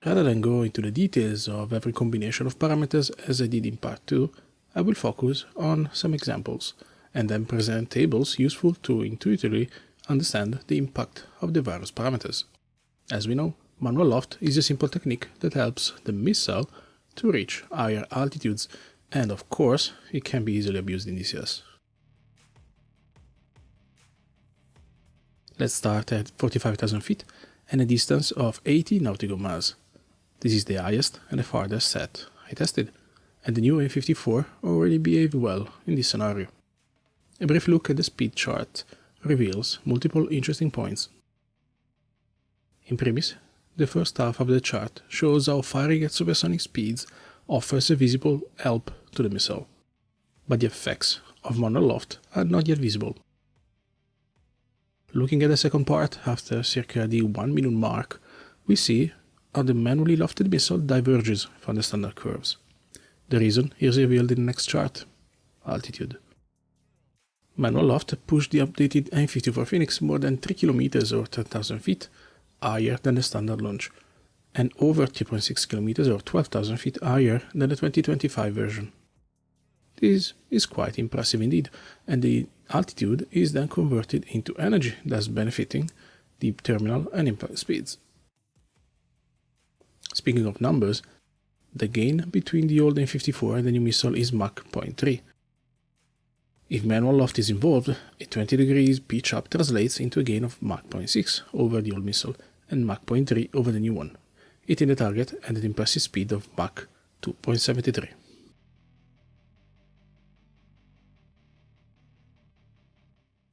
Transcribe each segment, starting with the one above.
Rather than go into the details of every combination of parameters as I did in part 2, I will focus on some examples, and then present tables useful to intuitively understand the impact of the various parameters. As we know, manual loft is a simple technique that helps the missile to reach higher altitudes, and of course, it can be easily abused in DCS. Let's start at 45,000 feet and a distance of 80 nautical miles. This is the highest and the farthest set I tested, and the new AIM-54 already behaved well in this scenario. A brief look at the speed chart reveals multiple interesting points. In premise, the first half of the chart shows how firing at supersonic speeds offers a visible help to the missile, but the effects of manual loft are not yet visible. Looking at the second part, after circa the 1 minute mark, we see how the manually lofted missile diverges from the standard curves. The reason is revealed in the next chart: altitude. Manual loft pushed the updated AIM-54 Phoenix more than 3 km or 10,000 feet higher than the standard launch, and over 3.6 km or 12,000 feet higher than the 2025 version. This is quite impressive indeed, and the altitude is then converted into energy, thus benefiting the terminal and impact speeds. Speaking of numbers, the gain between the old AIM-54 and the new missile is Mach 0.3. If manual loft is involved, a 20 degrees pitch up translates into a gain of Mach 0.6 over the old missile and Mach 0.3 over the new one, hitting the target at an impressive speed of Mach 2.73.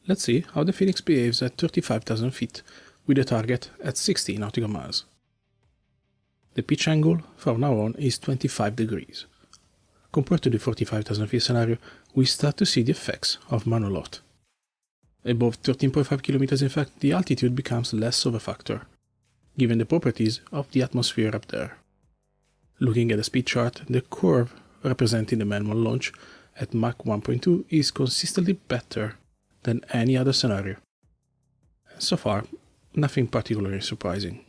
Let's see how the Phoenix behaves at 35,000 feet with the target at 60 nautical miles. The pitch angle from now on is 25 degrees. Compared to the 45,000 feet scenario, we start to see the effects of manual loft. Above 13.5 kilometers, in fact, the altitude becomes less of a factor, given the properties of the atmosphere up there. Looking at the speed chart, the curve representing the manual launch at Mach 1.2 is consistently better than any other scenario. So far, nothing particularly surprising.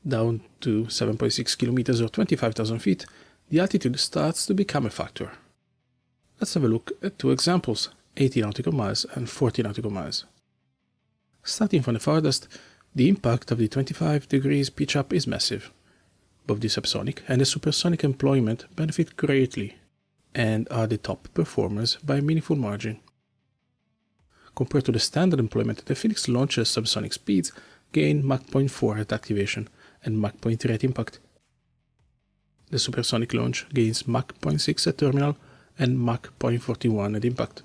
Down to 7.6 kilometers or 25,000 feet, the altitude starts to become a factor. Let's have a look at two examples, 80 nautical miles and 40 nautical miles. Starting from the farthest, the impact of the 25 degrees pitch up is massive. Both the subsonic and the supersonic employment benefit greatly and are the top performers by a meaningful margin. Compared to the standard employment, the Phoenix launcher's subsonic speeds gain Mach 0.4 at activation and Mach 0.3 at impact. The supersonic launch gains Mach 0.6 at terminal and Mach 0.41 at impact.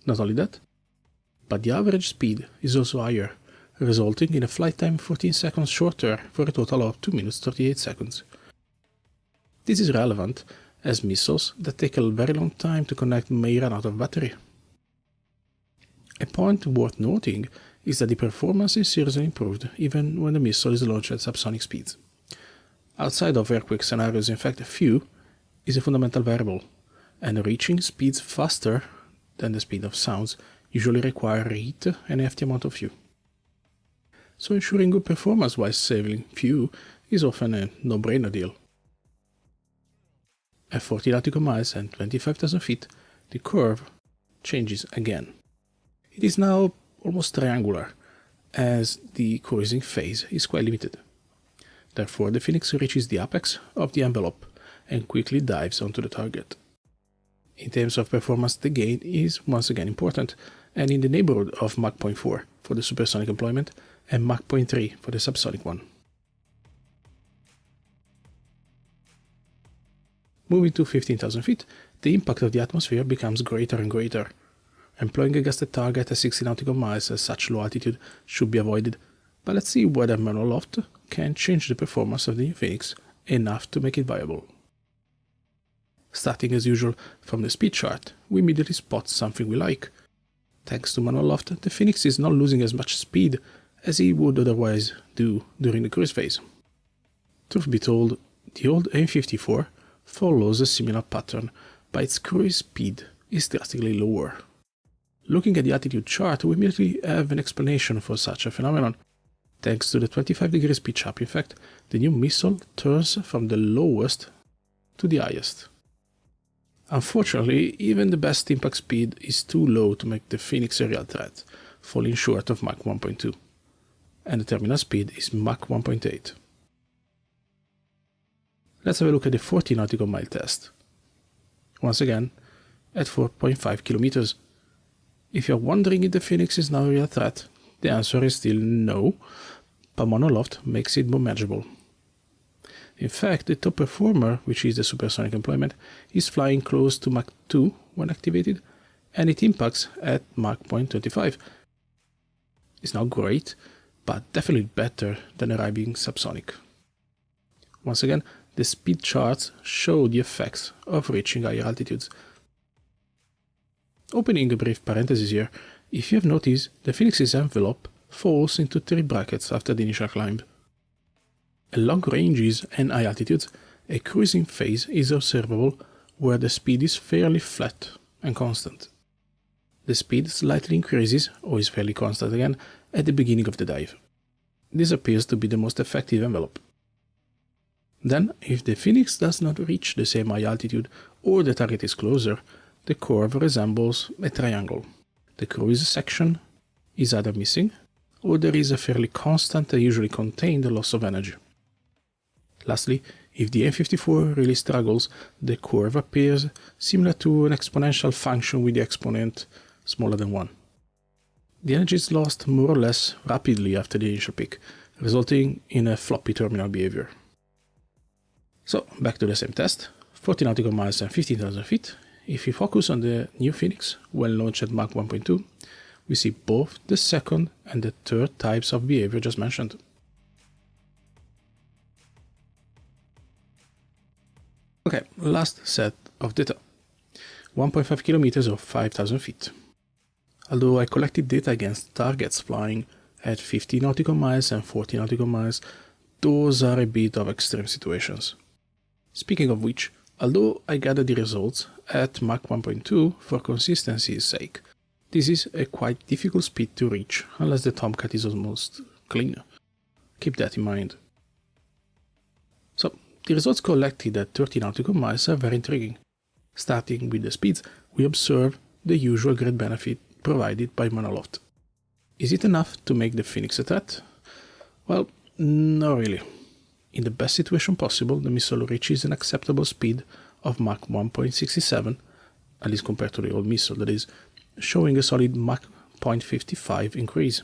Not only that, but the average speed is also higher, resulting in a flight time 14 seconds shorter for a total of 2 minutes 38 seconds. This is relevant as missiles that take a very long time to connect may run out of battery. A point worth noting is that the performance is seriously improved even when the missile is launched at subsonic speeds. Outside of earthquake scenarios, in fact, few is a fundamental variable, and reaching speeds faster than the speed of sounds usually require heat and a hefty amount of fuel. So ensuring good performance while saving fuel is often a no-brainer deal. At 40 nautical miles and 25,000 feet, the curve changes again. It is now almost triangular, as the cruising phase is quite limited. Therefore, the Phoenix reaches the apex of the envelope and quickly dives onto the target. In terms of performance, the gain is once again important, and in the neighborhood of Mach 0.4 for the supersonic employment and Mach 0.3 for the subsonic one. Moving to 15,000 feet, the impact of the atmosphere becomes greater and greater. Employing a gusted target at 60 nautical miles at such low altitude should be avoided, but let's see whether manual loft can change the performance of the new Phoenix enough to make it viable. Starting as usual from the speed chart, we immediately spot something we like. Thanks to manual loft, the Phoenix is not losing as much speed as he would otherwise do during the cruise phase. Truth be told, the old AIM-54 follows a similar pattern, but its cruise speed is drastically lower. Looking at the altitude chart, we immediately have an explanation for such a phenomenon. Thanks to the 25 degrees pitch up effect, the new missile turns from the lowest to the highest. Unfortunately, even the best impact speed is too low to make the Phoenix a real threat, falling short of Mach 1.2, and the terminal speed is Mach 1.8. Let's have a look at the 40 nautical mile test. Once again, at 4.5 kilometers. If you're wondering if the Phoenix is now a real threat, the answer is still no, but Loft makes it more manageable. In fact, the top performer, which is the supersonic employment, is flying close to Mach 2 when activated, and it impacts at Mach 0.25. It's not great, but definitely better than arriving subsonic. Once again, the speed charts show the effects of reaching higher altitudes. Opening a brief parenthesis here, if you have noticed, the Phoenix's envelope falls into 3 brackets after the initial climb. At long ranges and high altitudes, a cruising phase is observable where the speed is fairly flat and constant. The speed slightly increases, or is fairly constant again, at the beginning of the dive. This appears to be the most effective envelope. Then, if the Phoenix does not reach the same high altitude or the target is closer, the curve resembles a triangle. The cruise section is either missing, or there is a fairly constant and usually contained loss of energy. Lastly, if the AIM-54 really struggles, the curve appears similar to an exponential function with the exponent smaller than 1. The energy is lost more or less rapidly after the initial peak, resulting in a floppy terminal behavior. So, back to the same test, 40 nautical miles and 15,000 feet. If we focus on the new Phoenix, when launched at Mach 1.2, we see both the second and the third types of behavior just mentioned. Okay, last set of data. 1.5 kilometers or 5,000 feet. Although I collected data against targets flying at 50 nautical miles and 40 nautical miles, those are a bit of extreme situations. Speaking of which, although I gathered the results at Mach 1.2 for consistency's sake, this is a quite difficult speed to reach unless the Tomcat is almost clean. Keep that in mind. So, the results collected at 30 nautical miles are very intriguing. Starting with the speeds, we observe the usual great benefit provided by Loft. Is it enough to make the Phoenix a threat? Well, not really. In the best situation possible, the missile reaches an acceptable speed of Mach 1.67, at least compared to the old missile, that is, showing a solid Mach 0.55 increase.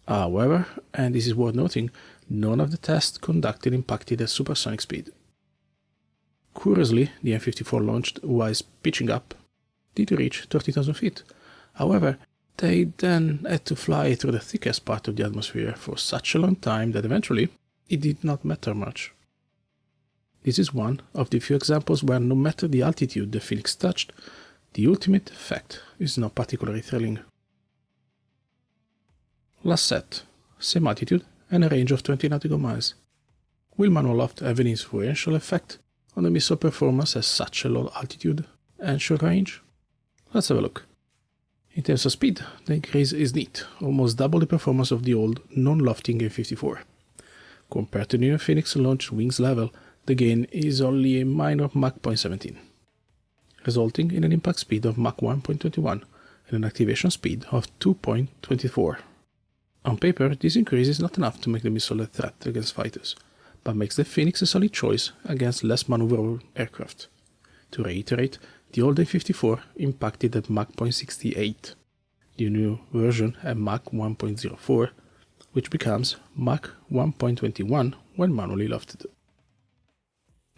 However, and this is worth noting, none of the tests conducted impacted at supersonic speed. Curiously, the AIM-54 launched while pitching up did reach 30,000 feet. However, they then had to fly through the thickest part of the atmosphere for such a long time that eventually it did not matter much. This is one of the few examples where no matter the altitude the Phoenix touched, the ultimate effect is not particularly thrilling. Last set, same altitude and a range of 20 nautical miles. Will Loft have an influential effect on the missile performance at such a low altitude and short range? Let's have a look. In terms of speed, the increase is neat, almost double the performance of the old non-lofting AIM-54. Compared to the new Phoenix launch wings level, the gain is only a minor Mach 0.17, resulting in an impact speed of Mach 1.21 and an activation speed of 2.24. On paper, this increase is not enough to make the missile a threat against fighters, but makes the Phoenix a solid choice against less maneuverable aircraft. To reiterate, the old AIM-54 impacted at Mach 0.68, the new version at Mach 1.04, which becomes Mach 1.21 when manually lofted.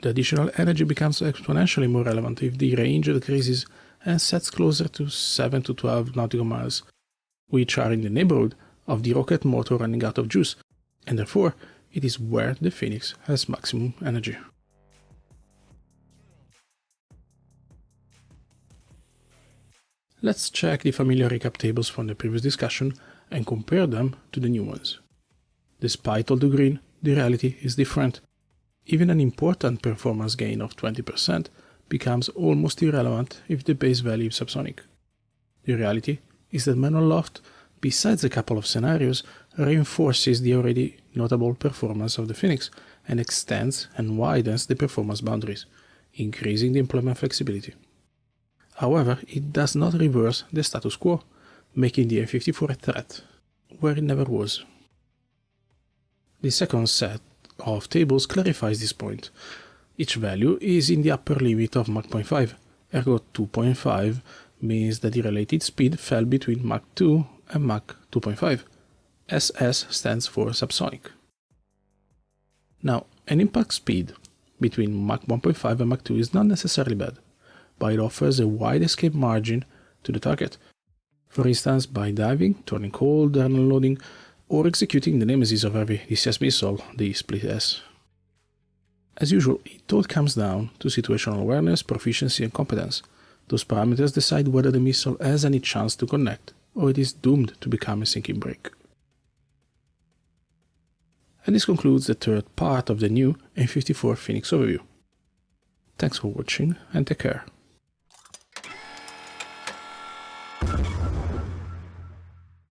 The additional energy becomes exponentially more relevant if the range decreases and sets closer to 7 to 12 nautical miles, which are in the neighborhood of the rocket motor running out of juice, and therefore it is where the Phoenix has maximum energy. Let's check the familiar recap tables from the previous discussion and compare them to the new ones. Despite all the green, the reality is different. Even an important performance gain of 20% becomes almost irrelevant if the base value is subsonic. The reality is that manual loft, besides a couple of scenarios, reinforces the already notable performance of the Phoenix and extends and widens the performance boundaries, increasing the employment flexibility. However, it does not reverse the status quo, making the AIM-54 a threat, where it never was. The second set of tables clarifies this point. Each value is in the upper limit of Mach 0.5. Ergo 2.5 means that the related speed fell between Mach 2 and Mach 2.5. SS stands for subsonic. Now, an impact speed between Mach 1.5 and Mach 2 is not necessarily bad, but it offers a wide escape margin to the target. For instance, by diving, turning cold, and unloading, or executing the nemesis of every DCS missile, the Split S. As usual, it all comes down to situational awareness, proficiency, and competence. Those parameters decide whether the missile has any chance to connect, or it is doomed to become a sinking brick. And this concludes the third part of the new AIM-54 Phoenix overview. Thanks for watching, and take care.